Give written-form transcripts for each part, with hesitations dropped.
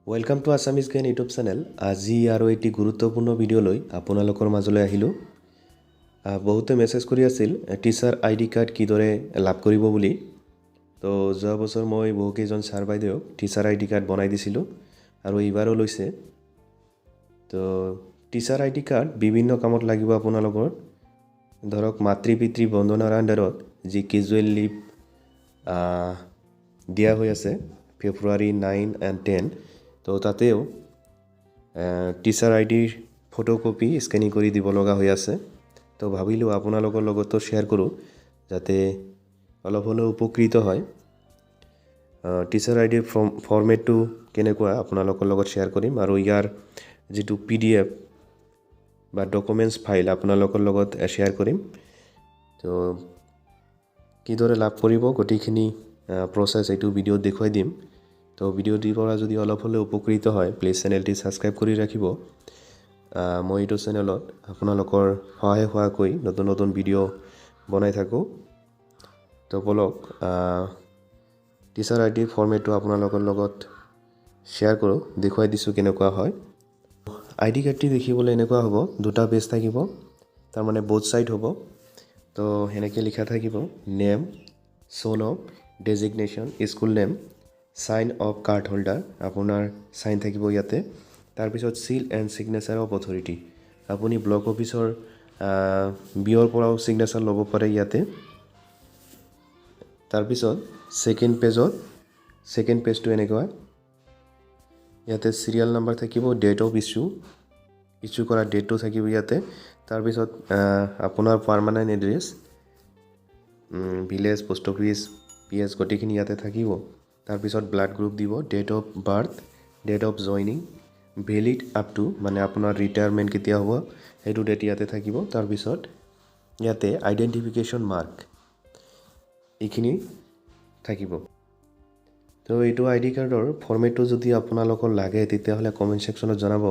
Welcome to Assamese জ্ঞান YouTube channel. আজি আৰু এটি গুৰুত্বপূৰ্ণ ভিডিঅ' লৈ আপোনালোকৰ মাজলৈ আহিলোঁ। বহুতে মেছেজ কৰি আছিল টিচাৰ আইডি কাৰ্ড কিদৰে লাভ কৰিব বুলি। তো যোৱা বছৰ মই বহুকেইজন ছাৰ বাইদেউক টিচাৰ আইডি কাৰ্ড বনাই দিছিলোঁ আৰু এইবাৰো লৈছে। তো টিচাৰ আইডি কাৰ্ড বিভিন্ন কামত লাগিব আপোনালোকৰ। ধৰক মাতৃ পিতৃ বন্দনাৰ আণ্ডাৰত যি কেজুৱেল লিভ দিয়া হৈ আছে ফেব্ৰুৱাৰী 9 and 10, তো তাতেও টিচাৰ আইডিৰ ফটোকপি স্কেনিং কৰি দিব লগা হৈ আছে। তো ভাবিলোঁ আপোনালোকৰ লগতো শ্বেয়াৰ কৰোঁ যাতে অলপ হ'লেও উপকৃত হয়। টিচাৰ আইডিৰ ফৰ্মেটটো কেনেকুৱা আপোনালোকৰ লগত শ্বেয়াৰ কৰিম আৰু ইয়াৰ যিটো PDF বা ডকুমেণ্টছ ফাইল আপোনালোকৰ লগত শ্বেয়াৰ কৰিম। তো কিদৰে লাভ কৰিব গোটেইখিনি প্ৰচেছ এইটো ভিডিঅ'ত দেখুৱাই দিম। তো ভিডিঅ'টিৰ পৰা যদি অলপ হ'লেও উপকৃত হয় প্লিজ চেনেলটি ছাবস্ক্ৰাইব কৰি ৰাখিব। মই এইটো চেনেলত আপোনালোকৰ সহায় হোৱাকৈ নতুন নতুন ভিডিঅ' বনাই থাকোঁ। তো বলক টিচাৰ আইডিৰ ফৰ্মেটটো আপোনালোকৰ লগত শ্বেয়াৰ কৰোঁ, দেখুৱাই দিছোঁ কেনেকুৱা হয়। আইডি কাৰ্ডটি দেখিবলৈ এনেকুৱা হ'ব, দুটা পেজ থাকিব, তাৰমানে বোথ ছাইড হ'ব। তো সেনেকৈ লিখা থাকিব name, son of, designation, school name, sign of card holder, আপোনাৰ সাইন থাকিব ইয়াতে। তাৰপিছত seal and signature of authority, আপুনি ব্লক অফিচৰ বিঅ'ৰ পৰাও ছিগনেচাৰ ল'ব পাৰে ইয়াতে। তাৰপিছত ছেকেণ্ড পেজটো এনেকুৱা, ইয়াতে চিৰিয়েল নাম্বাৰ থাকিব, ডেট অফ ইছ্যু কৰা ডেটটো থাকিব ইয়াতে। তাৰপিছত আপোনাৰ permanent address, village, post office, PS গোটেইখিনি ইয়াতে থাকিব। তাৰপিছত ব্লাড গ্ৰুপ দিব, date of birth, date of joining, valid up to মানে আপোনাৰ ৰিটায়াৰমেণ্ট কেতিয়া হ'ব সেইটো ডেট ইয়াতে থাকিব। তাৰপিছত ইয়াতে আইডেণ্টিফিকেশ্যন মাৰ্ক এইখিনি থাকিব। তো এইটো আইডি কাৰ্ডৰ ফৰ্মেটটো যদি আপোনালোকৰ লাগে তেতিয়াহ'লে কমেণ্ট ছেকশ্যনত জনাব।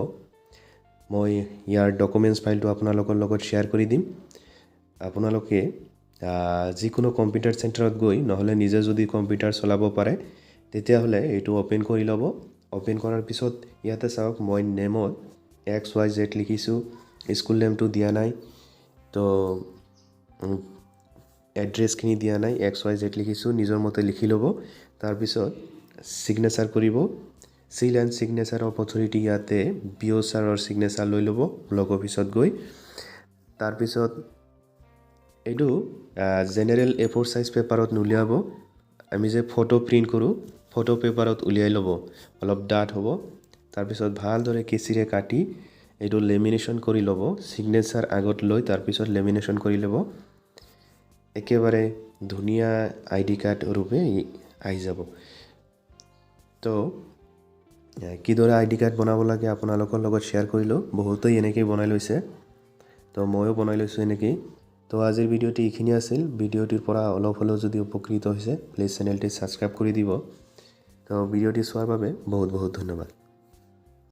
মই ইয়াৰ ডকুমেণ্টছ ফাইলটো আপোনালোকৰ লগত শ্বেয়াৰ কৰি দিম। আপোনালোকে যিকোনো কম্পিউটাৰ চেণ্টাৰত গৈ নহ'লে নিজে যদি কম্পিউটাৰ চলাব পাৰে তেতিয়াহ'লে এইটো অ'পেন কৰি ল'ব। অ'পেন কৰাৰ পিছত ইয়াতে চাওক, মই নেমত XYZ লিখিছোঁ, স্কুল নেমটো দিয়া নাই, তো এড্ৰেছখিনি দিয়া নাই, XYZ লিখিছোঁ, নিজৰ মতে লিখি ল'ব। তাৰপিছত ছিগনেচাৰ কৰিব, চিল এণ্ড ছিগনেচাৰ অফ অথৰিটি, ইয়াতে BO ছাৰৰ ছিগনেচাৰ লৈ ল'ব ব্লক অফিচত গৈ। তাৰপিছত এইটো জেনেৰেল A4 সাইজ পেপাৰত নুলিয়াব, আমি যে ফটো প্ৰিণ্ট কৰোঁ ফটো পেপাৰত উলিয়াই ল'ব, অলপ ডাঠ হ'ব। তাৰপিছত ভালদৰে কেঁচিৰে কাটি এইটো লেমিনেশ্যন কৰি ল'ব, ছিগনেচাৰ আগত লৈ তাৰপিছত লেমিনেশ্যন কৰি ল'ব। একেবাৰে ধুনীয়া আইডি কাৰ্ড ৰূপে আহি যাব। তো কিদৰে আইডি কাৰ্ড বনাব লাগে আপোনালোকৰ লগত শ্বেয়াৰ কৰিলোঁ, বহুতেই এনেকৈয়ে বনাই লৈছে, তো ময়ো বনাই লৈছোঁ এনেকৈয়ে। তো আজিৰ ভিডিঅ'টি এইখিনি আছিল। ভিডিঅ'টিৰ পৰা অলপ হ'লেও যদি উপকৃত হৈছে প্লিজ চেনেলটি ছাবস্ক্ৰাইব কৰি দিব। তো ভিডিঅ'টি চোৱাৰ বাবে বহুত বহুত ধন্যবাদ।